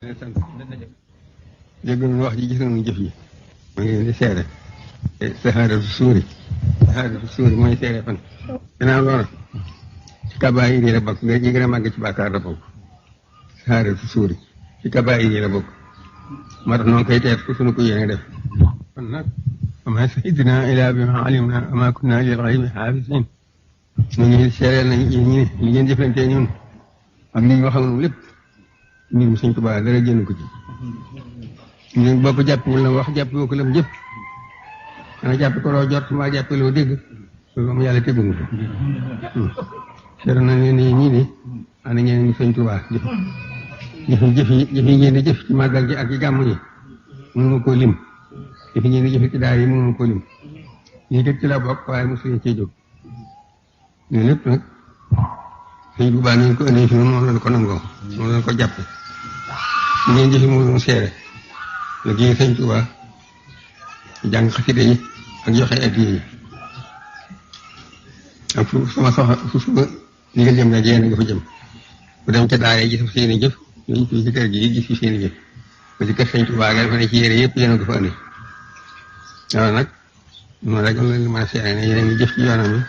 sant dégg nañu wax ji gis nañu jëf yi ma ngi leen di seere saxaaratu suuri mooy seere fan gannaaw loolu ci kabaayir yi la bokk nga ñi gën a màgg ci bàkkaar la bokk saxaaratu suuri ci kabaayir yi la bokk moo tax noonu koy teet fu suñu ko yéene def kon nag ama sayidina ila bi ma alim na ama kunna lil ghaybi haafisin ñu ngi seereel nañ ñi ne li ngeen jëflantee ñun ak li ñu waxal lépp mbirum Sëñ Tuubaa dara génn ko ci ñun boo ko jàppewul la wax jàppewoo ko lam jëf xanaa jàpp ko loo jot maa jàppe loo dégg loolu moom yàlla teguñu ko seer na ne nii ñii ni ana ngeen Sëñ Tuubaa jëf yi ngeen di jëf ci màggal gi ak ci gàmm yi mënuma koo lim jëf yi ngeen di jëf ci daara yi mënuma koo lim lii kat ci la bokk waaye mosuñu cee jóg ñun lépp nag Sëñ Tuubaa ngeen ko indee fi noonu lañ ko nangoo noonu lañ ko jàppe li ngeen jëfi moo doon seere la gi Sëñ Tuubaa jàng xasida yi ak joxe addiya yi ak fu sama li nga jëm nga jéem nga fa jëm bu dem ca daara yi gis seen i jëf ñu fii ci kër gi gis fi seen i jëf ba ci kër Sëñ Tuubaa nga dafa ne ci yére yëpp yéen a ko fa andi waaw nag noonu rek lañ mën a seere ne yéen a ngi jëf ci yoonam yi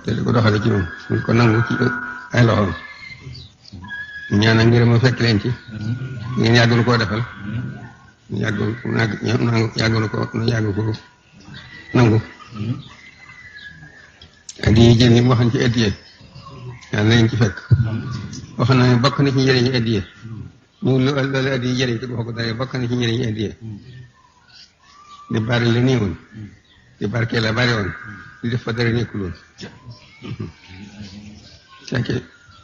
te di ko doxale ci moom ñu ko nangu ci ay loxoom ñaan ak ngërëm a fekk leen ci ngeen yàggul koo defal ñu yàgg ko nangu addiya jën yi mu waxoon ci addiya yàlla na leen ci fekk wax na ne bokk na ci njëriñu addiya ñu loolu addiya jëriñ te wax ko dara bokk na ci njëriñu addiya di bari la néewoon di barkee la bari woon di def fa dara nekkul woon fekkee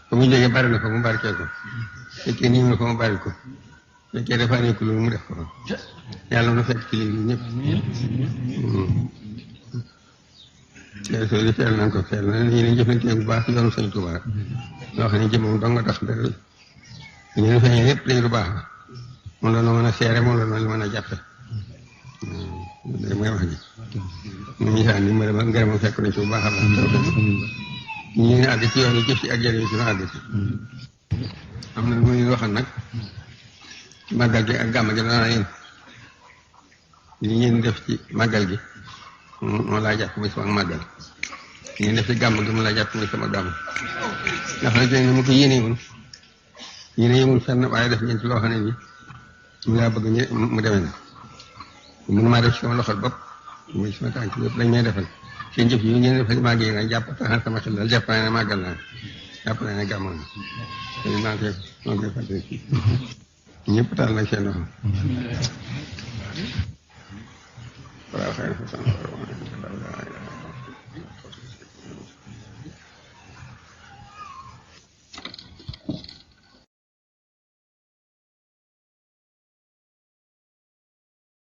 fa mu jógee bari na fa mu barkee ko fekkee nii na fa mu bari ko fekkee dafa nekkul woon mu def ko yàlla na fekk ci lii ñëpp soo di feel nañ ko feel na ñu ne jëflantee bu baax yoonu Sëñ Tuubaa loo xam ne jëmam dong nga tax dara ñu ne feeñee lépp dañ lu baax moom la mën a seere moom la mën a jàppe mooy wax ji ñu misaan ni ma dama ngërëmam fekk nañ ci bu baax a baax ñu ne àgg ci yoon yi jëf ci ak jëriñ ci nu àgg ci am na lu muy waxal nag màggal gi ak gàmm gi dana yéen li ngeen def ci màggal gi moo laa jàpp muy sama màggal li ngeen def ci gàmm gi mu laa jàpp muy sama gàmm ndax nag ne mu ko yéenewul yéene yemul fenn waaye def ngeen ci loo xam ne bi ñu laa bëgg mu demee na mënu maa def ci sama loxol bopp muy sama tànk yëpp dañ may defal seen jëf yi ngeen defal màgg yi nag jàpp taxal sama xel daal jàpp naa ne màggal naa jàpp naa ne gàmmoon na maa ngi koy fàttali ñëpp taal nag seen loxo waaw xëy na